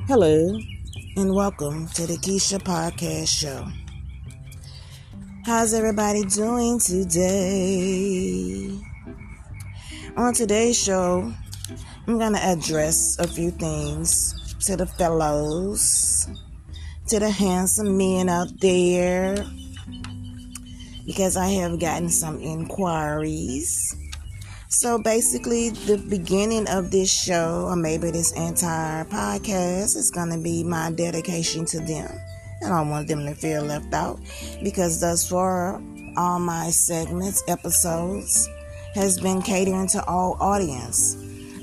Hello, and welcome to the Keisha podcast show. How's everybody doing today? On today's show, I'm going to address a few things to the fellows, to the handsome men out there, because I have gotten some inquiries. So basically, the beginning of this show, or maybe this entire podcast, is going to be my dedication to them. I don't want them to feel left out, because thus far, all my segments, episodes, has been catering to all audience.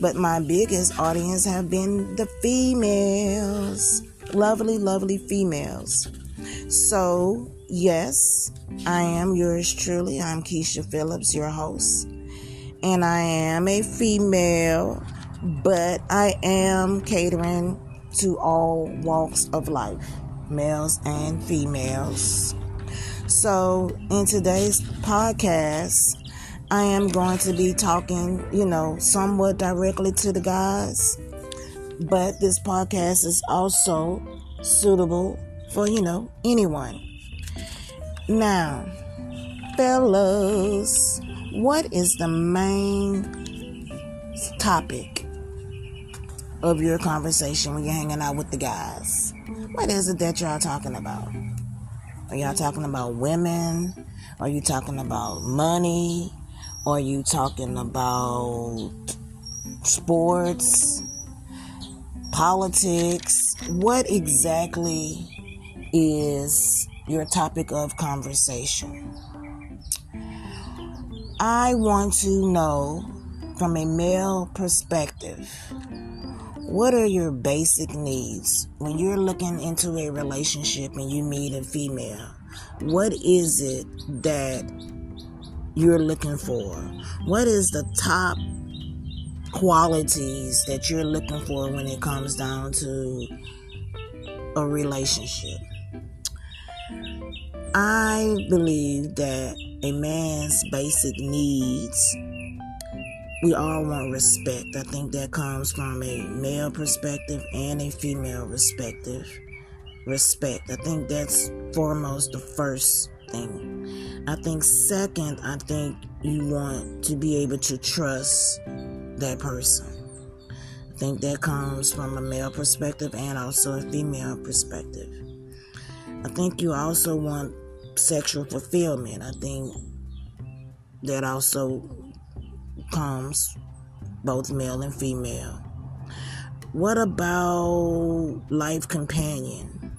But my biggest audience have been the females. Lovely, lovely females. So, yes, I am yours truly. I'm Keisha Phillips, your host. And I am a female, but I am catering to all walks of life, males and females. So in today's podcast, I am going to be talking, somewhat directly to the guys, but this podcast is also suitable for, anyone. Now, fellas, what is the main topic of your conversation when you're hanging out with the guys? What is it that y'all talking about? Are y'all talking about women? Are you talking about money? Are you talking about sports? Politics? What exactly is your topic of conversation? I want to know, from a male perspective, what are your basic needs when you're looking into a relationship and you meet a female? What is it that you're looking for? What is the top qualities that you're looking for when it comes down to a relationship? I believe that a man's basic needs, we all want respect. I think that comes from a male perspective and a female perspective. Respect. I think that's foremost the first thing. I think second, I think you want to be able to trust that person. I think that comes from a male perspective and also a female perspective. I think you also want sexual fulfillment. I think that also comes both male and female. What about life companion?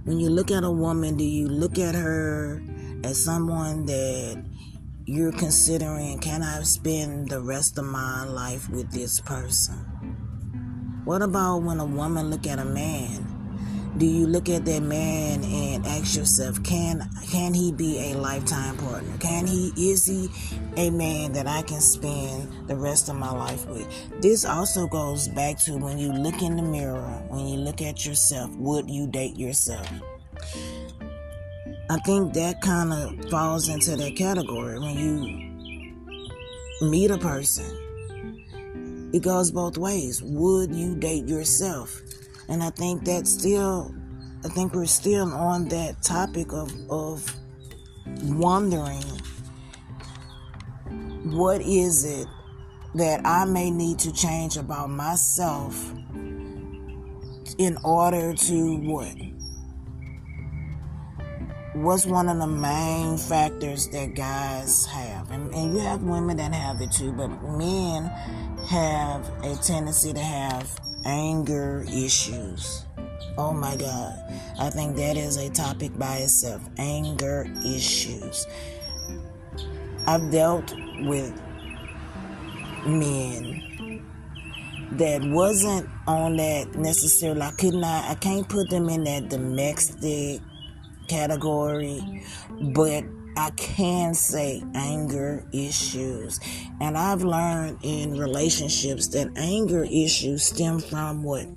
When you look at a woman, do you look at her as someone that you're considering, can I spend the rest of my life with this person? What about when a woman look at a man? Do you look at that man and ask yourself, can he be a lifetime partner? Is he a man that I can spend the rest of my life with? This also goes back to when you look in the mirror, when you look at yourself, would you date yourself? I think that kind of falls into that category. When you meet a person, it goes both ways. Would you date yourself? And I think we're still on that topic of wondering, what is it that I may need to change about myself in order to what? What's one of the main factors that guys have? And you have women that have it too, but men have a tendency to have anger issues. Oh my God. I think that is a topic by itself. Anger issues. I've dealt with men that wasn't on that necessarily. I can't put them in that domestic category, but I can say anger issues. And I've learned in relationships that anger issues stem from what?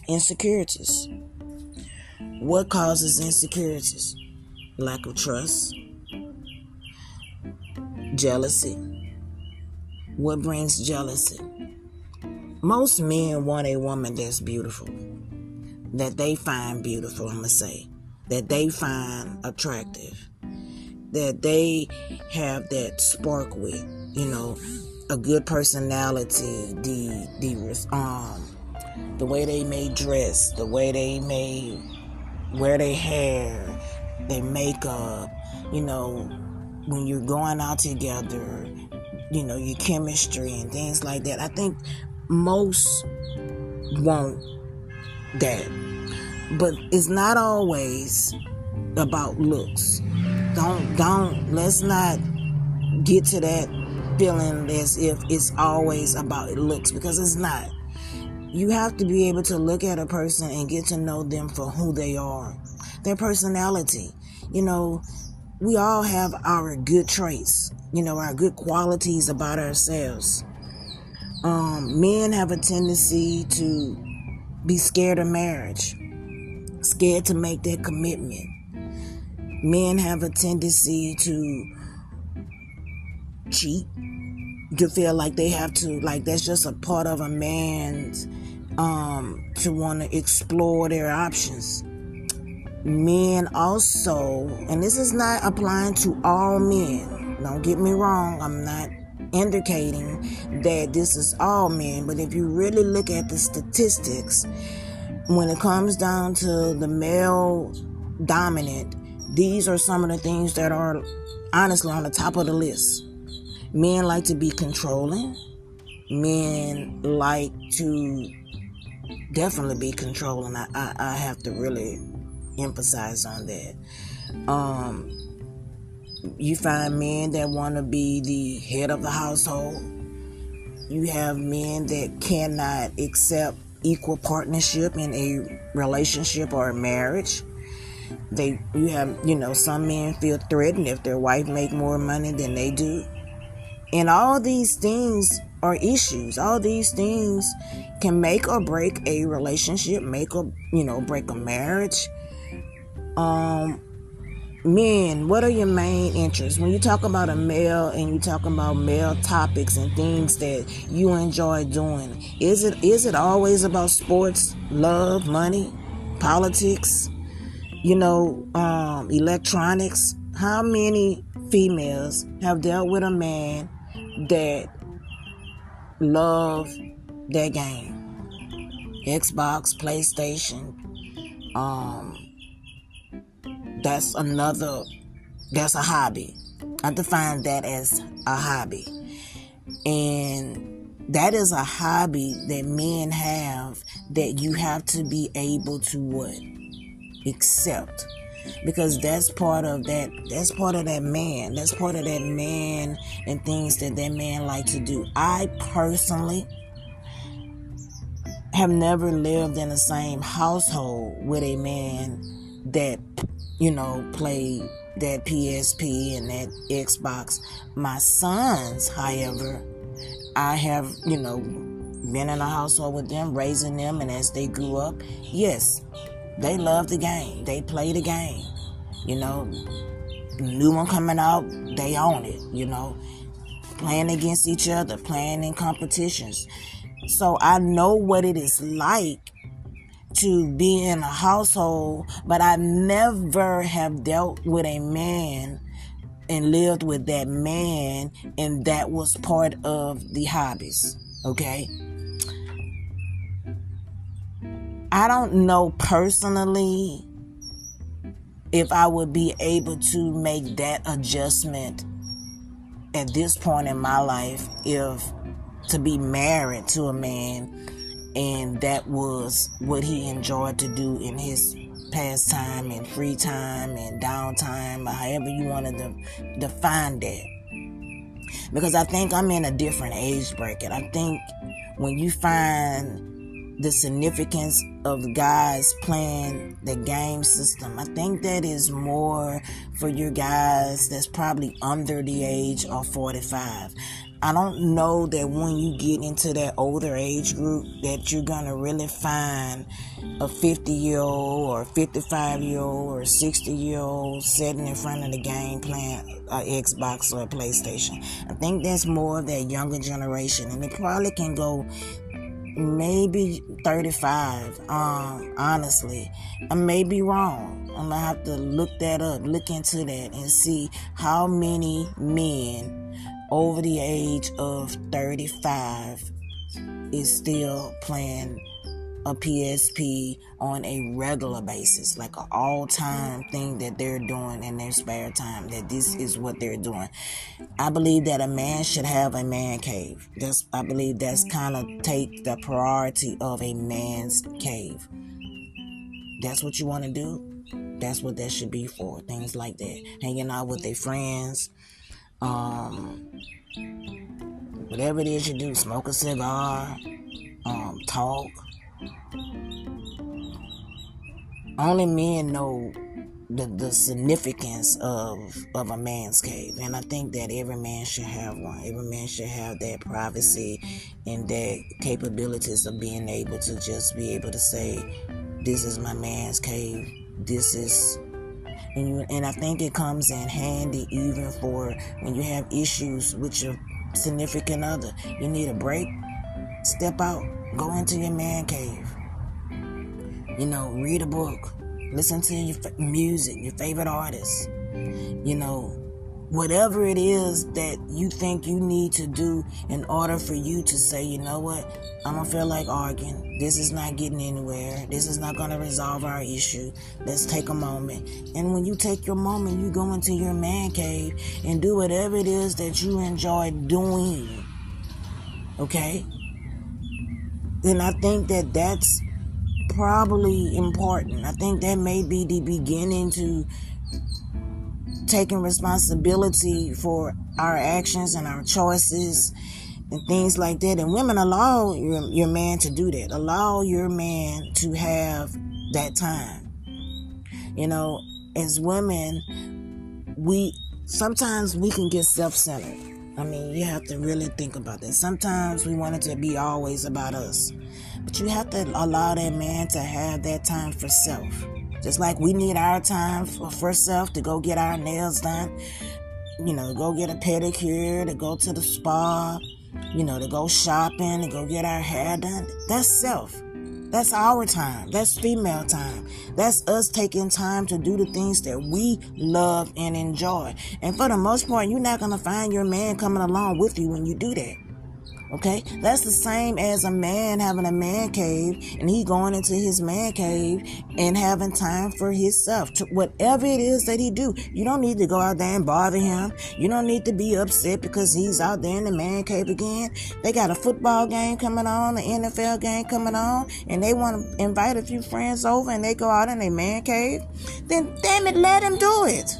Insecurities. What causes insecurities? Lack of trust. Jealousy. What brings jealousy? most men want a woman that's beautiful, that they find beautiful, I'm going to say, that they find attractive, that they have that spark with, a good personality, the way they may dress, the way they may wear their hair, their makeup, when you're going out together, your chemistry and things like that. I think most want that, but it's not always about looks. Let's not get to that feeling as if it's always about looks, because it's not. You have to be able to look at a person and get to know them for who they are, their personality. We all have our good traits, our good qualities about ourselves. Men have a tendency to be scared of marriage, scared to make that commitment. Men have a tendency to cheat, to feel like they have to, like that's just a part of a man's, to want to explore their options. Men also, and this is not applying to all men, don't get me wrong, I'm not indicating that this is all men, but if you really look at the statistics, when it comes down to the male dominant, these are some of the things that are honestly on the top of the list. Men like to be controlling. Men like to definitely be controlling. I have to really emphasize on that. You find men that want to be the head of the household. You have men that cannot accept equal partnership in a relationship or a marriage. You have, some men feel threatened if their wife make more money than they do. And all these things are issues. All these things can make or break a relationship, make or, break a marriage. Men, what are your main interests? When you talk about a male and you talk about male topics and things that you enjoy doing, is it always about sports, love, money, politics, electronics? How many females have dealt with a man that love their game? Xbox, PlayStation, that's a hobby. I define that as a hobby. And that is a hobby that men have that you have to be able to what? Accept. Because that's part of that man. That's part of that man and things that man like to do. I personally have never lived in the same household with a man that, played that PSP and that Xbox. My sons, however, I have, been in a household with them, raising them, and as they grew up, yes, they love the game. They play the game. New one coming out, they own it, playing against each other, playing in competitions. So I know what it is like to be in a household, but I never have dealt with a man and lived with that man, and that was part of the hobbies, okay? I don't know personally if I would be able to make that adjustment at this point in my life, if to be married to a man and that was what he enjoyed to do in his pastime and free time and downtime, or however you want to define that. Because I think I'm in a different age bracket. I think when you find the significance of guys playing the game system, I think that is more for your guys that's probably under the age of 45. I don't know that when you get into that older age group that you're going to really find a 50-year-old or a 55-year-old or a 60-year-old sitting in front of the game playing an Xbox or a PlayStation. I think that's more of that younger generation, and it probably can go maybe 35, honestly. I may be wrong. I'm gonna have to look that up, look into that, and see how many men over the age of 35 is still playing a PSP on a regular basis, like an all-time thing that they're doing in their spare time, that this is what they're doing. I believe that a man should have a man cave. I believe that's kind of take the priority of a man's cave. That's what you want to do. That's what that should be for. Things like that. Hanging out with their friends. Whatever it is you do. Smoke a cigar. Talk. Only men know the significance of a man's cave, and I think that every man should have one. Every man should have that privacy and that capabilities of being able to just be able to say, this is my man's cave. This is, and I think it comes in handy even for when you have issues with your significant other. You need a break. Step out. Go into your man cave. Read a book. Listen to your music, your favorite artists. Whatever it is that you think you need to do in order for you to say, you know what, I don't feel like arguing. This is not getting anywhere. This is not going to resolve our issue. Let's take a moment. And when you take your moment, you go into your man cave and do whatever it is that you enjoy doing. Okay? Then I think that that's probably important. I think that may be the beginning to taking responsibility for our actions and our choices and things like that. And women, allow your man to do that. Allow your man to have that time. As women, sometimes we can get self-centered. I mean, you have to really think about that. Sometimes we want it to be always about us. But you have to allow that man to have that time for self. Just like we need our time for self to go get our nails done, go get a pedicure, to go to the spa, to go shopping, to go get our hair done. That's self. That's our time. That's female time. That's us taking time to do the things that we love and enjoy. And for the most part, you're not going to find your man coming along with you when you do that. Okay? That's the same as a man having a man cave and he going into his man cave and having time for himself. Whatever it is that he do, you don't need to go out there and bother him. You don't need to be upset because he's out there in the man cave again. They got a football game coming on, an NFL game coming on, and they want to invite a few friends over and they go out in their man cave. Then, damn it, let him do it.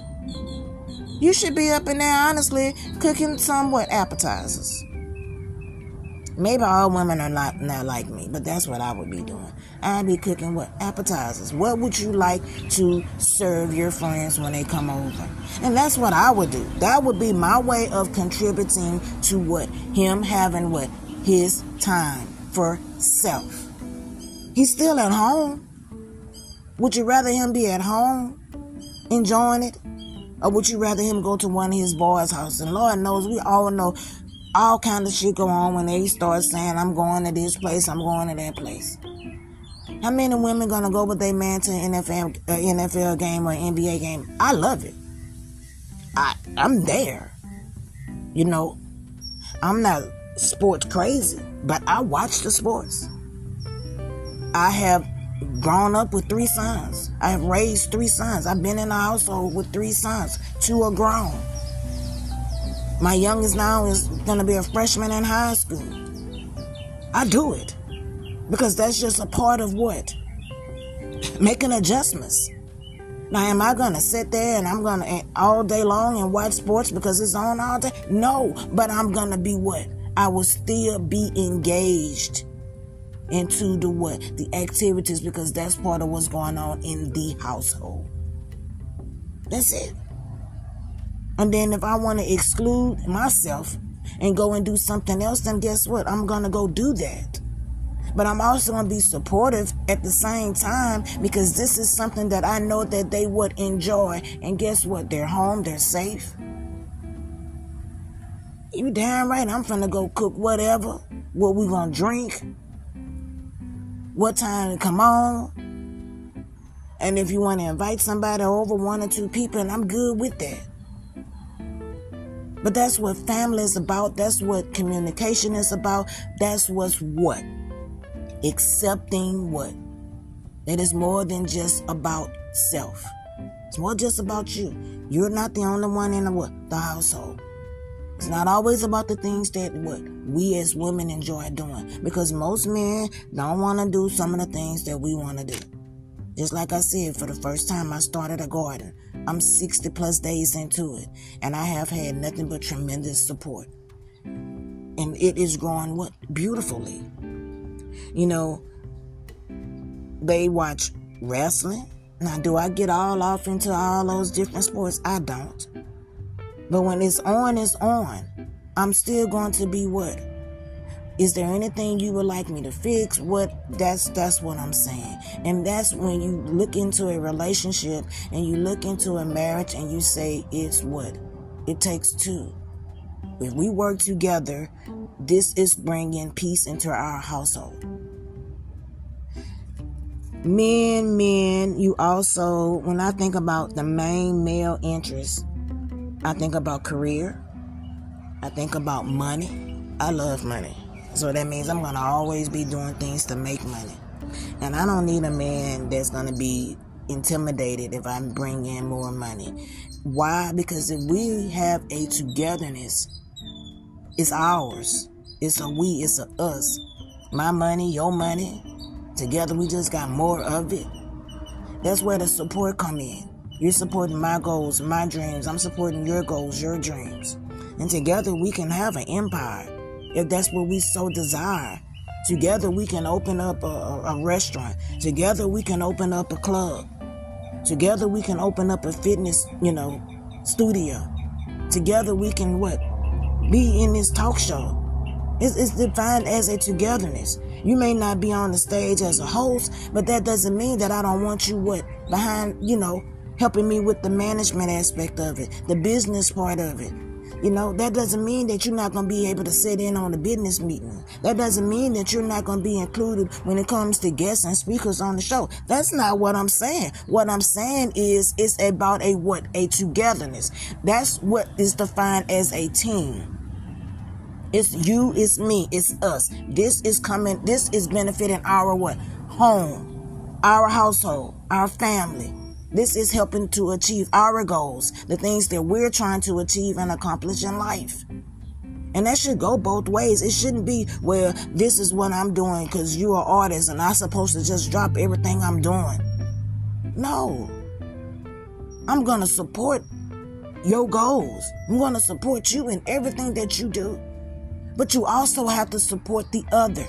You should be up in there, honestly, cooking somewhat appetizers. Maybe all women are not like me, but that's what I would be doing. I'd be cooking what? Appetizers. What would you like to serve your friends when they come over? And that's what I would do. That would be my way of contributing to what? Him having what? His time for self. He's still at home. Would you rather him be at home enjoying it? Or would you rather him go to one of his boys' house? And Lord knows, we all know all kind of shit go on when they start saying, I'm going to this place, I'm going to that place. How many women gonna go with their man to an NFL game or NBA game? I love it. I'm there. I'm not sports crazy, but I watch the sports. I have grown up with 3 sons. I have raised 3 sons. I've been in a household with 3 sons. 2 are grown. My youngest now is going to be a freshman in high school. I do it because that's just a part of what? Making adjustments. Now, am I going to sit there and I'm going to all day long and watch sports because it's on all day? No, but I'm going to be what? I will still be engaged into the what? The activities, because that's part of what's going on in the household. That's it. And then if I want to exclude myself and go and do something else, then guess what? I'm going to go do that. But I'm also going to be supportive at the same time, because this is something that I know that they would enjoy. And guess what? They're home. They're safe. You damn right I'm finna go cook whatever. What we going to drink. what time to come on. And if you want to invite somebody over, 1 or 2 people, and I'm good with that. But that's what family is about. That's what communication is about. That's what's what? Accepting what? That is more than just about self. It's more just about you. You're not the only one in the household. It's not always about the things that we as women enjoy doing. Because most men don't want to do some of the things that we want to do. Just like I said, for the first time I started a garden. I'm 60 plus days into it. And I have had nothing but tremendous support. And it is growing beautifully. They watch wrestling. Now, do I get all off into all those different sports? I don't. But when it's on, it's on. I'm still going to be what? Is there anything you would like me to fix? That's what I'm saying. And that's when you look into a relationship and you look into a marriage and you say it's what? It takes 2. If we work together, this is bringing peace into our household. Men, you also, when I think about the main male interest, I think about career. I think about money. I love money. So that means I'm going to always be doing things to make money. And I don't need a man that's going to be intimidated if I bring in more money. Why? Because if we have a togetherness, it's ours. It's a we, it's a us. My money, your money. Together we just got more of it. That's where the support come in. You're supporting my goals, my dreams. I'm supporting your goals, your dreams. And together we can have an empire. If that's what we so desire. Together we can open up a restaurant. Together we can open up a club. Together we can open up a fitness, studio. Together we can be in this talk show. It's defined as a togetherness. You may not be on the stage as a host, but that doesn't mean that I don't want you behind, helping me with the management aspect of it, the business part of it. That doesn't mean that you're not going to be able to sit in on the business meeting. That doesn't mean that you're not going to be included when it comes to guests and speakers on the show. That's not what I'm saying. What I'm saying is it's about a togetherness. That's what is defined as a team. It's you, it's me, it's us. This is benefiting our home, our household, our family. This is helping to achieve our goals, the things that we're trying to achieve and accomplish in life. And that should go both ways. It shouldn't be, this is what I'm doing because you're an artist and I'm supposed to just drop everything I'm doing. No. I'm going to support your goals. I'm going to support you in everything that you do. But you also have to support the other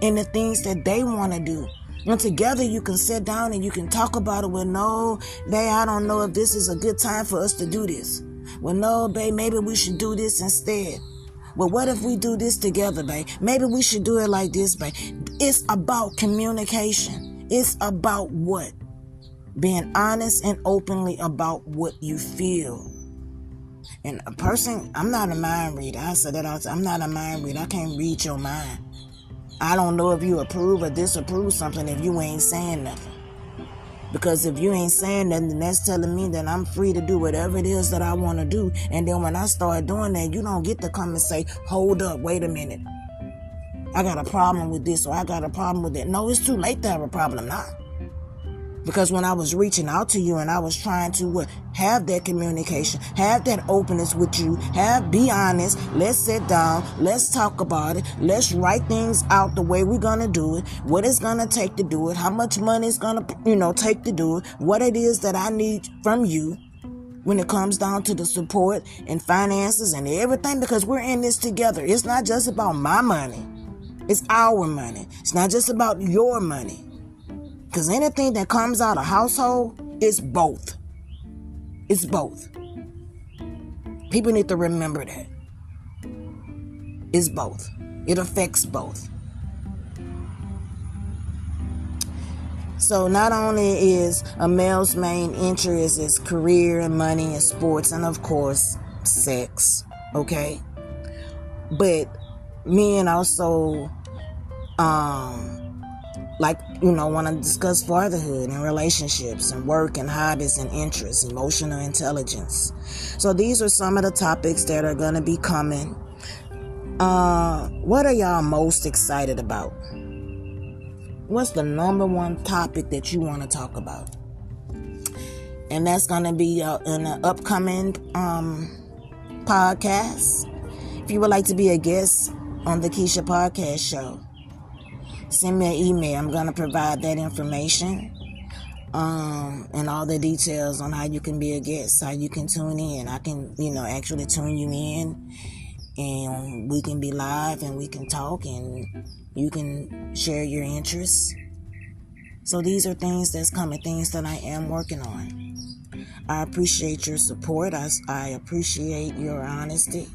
in the things that they want to do. And together you can sit down and you can talk about it. No, babe, I don't know if this is a good time for us to do this. No, babe, maybe we should do this instead. What if we do this together, babe? Maybe we should do it like this, babe. It's about communication. It's about what? Being honest and openly about what you feel. And a person, I'm not a mind reader. I said that all the time. I'm not a mind reader. I can't read your mind. I don't know if you approve or disapprove something if you ain't saying nothing. Because if you ain't saying nothing, then that's telling me that I'm free to do whatever it is that I want to do. And then when I start doing that, you don't get to come and say, hold up, wait a minute. I got a problem with this or I got a problem with that. No, it's too late to have a problem now. Because when I was reaching out to you and I was trying to have that communication, have that openness with you, be honest, let's sit down, let's talk about it, let's write things out the way we're going to do it, what it's going to take to do it, how much money it's going to, take to do it, what it is that I need from you when it comes down to the support and finances and everything, because we're in this together. It's not just about my money. It's our money. It's not just about your money. Because anything that comes out of household is both. It's both. People need to remember that. It's both. It affects both. So not only is a male's main interest is career and money and sports and of course sex, okay? But men also want to discuss fatherhood and relationships and work and hobbies and interests, emotional intelligence. So these are some of the topics that are going to be coming. What are y'all most excited about? What's the number one topic that you want to talk about? And that's going to be in an upcoming podcast. If you would like to be a guest on the Keisha Podcast Show, send me an email. I'm going to provide that information and all the details on how you can be a guest, how you can tune in. I can, actually tune you in, and we can be live and we can talk and you can share your interests. So these are things that's coming, things that I am working on. I appreciate your support. I appreciate your honesty.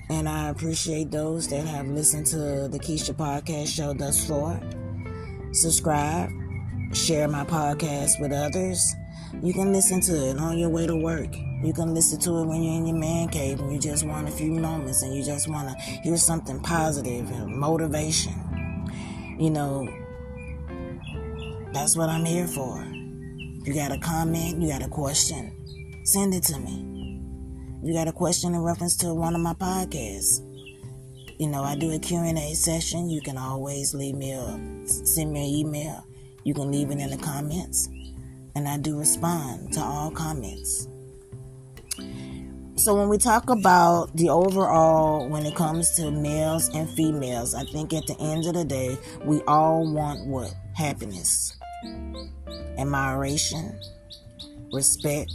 And I appreciate those that have listened to the Keisha Podcast Show thus far. Subscribe, share my podcast with others. You can listen to it on your way to work. You can listen to it when you're in your man cave and you just want a few moments and you just want to hear something positive and motivation. That's what I'm here for. If you got a comment, you got a question, send it to me. You got a question in reference to one of my podcasts. I do a Q&A session. You can always send me an email. You can leave it in the comments. And I do respond to all comments. So when we talk about the overall, when it comes to males and females, I think at the end of the day, we all want what? Happiness, admiration, respect,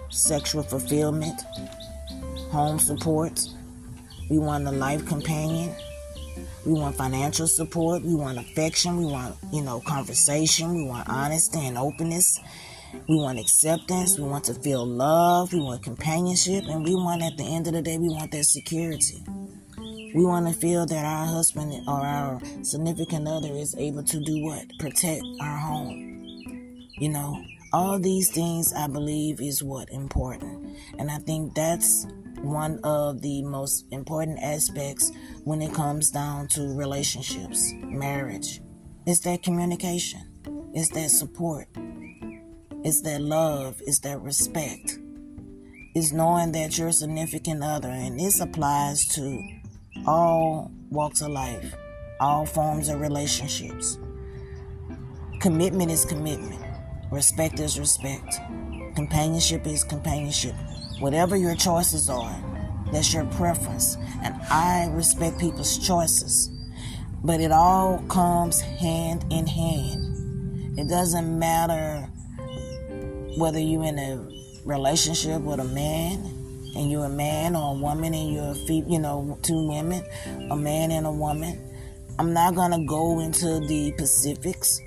sexual fulfillment, home support. We want a life companion. We want financial support. We want affection. We want, conversation. We want honesty and openness. We want acceptance. We want to feel love. We want companionship. And we want, at the end of the day, we want that security. We want to feel that our husband or our significant other is able to do what? Protect our home. All these things, I believe, is what? Important. And I think that's one of the most important aspects when it comes down to relationships, marriage. It's that communication. It's that support. It's that love. It's that respect. It's knowing that your significant other, and this applies to all walks of life, all forms of relationships. Commitment is commitment. Respect is respect. Companionship is companionship. Whatever your choices are, that's your preference. And I respect people's choices. But it all comes hand in hand. It doesn't matter whether you're in a relationship with a man and you're a man, or a woman and you're two women, a man and a woman. I'm not going to go into the specifics.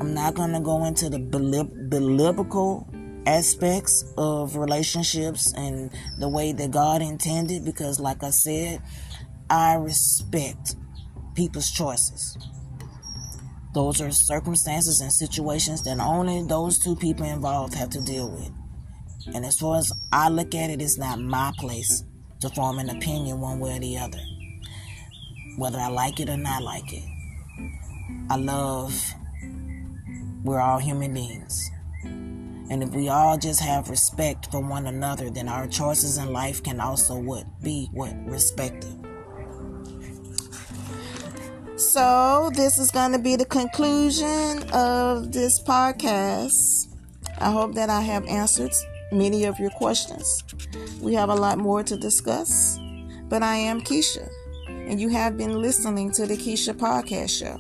I'm not going to go into the biblical aspects of relationships and the way that God intended, because like I said, I respect people's choices. Those are circumstances and situations that only those two people involved have to deal with. And as far as I look at it, it's not my place to form an opinion one way or the other, whether I like it or not like it. We're all human beings. And if we all just have respect for one another, then our choices in life can also be respected. So this is going to be the conclusion of this podcast. I hope that I have answered many of your questions. We have a lot more to discuss, but I am Keisha, and you have been listening to the Keisha Podcast Show.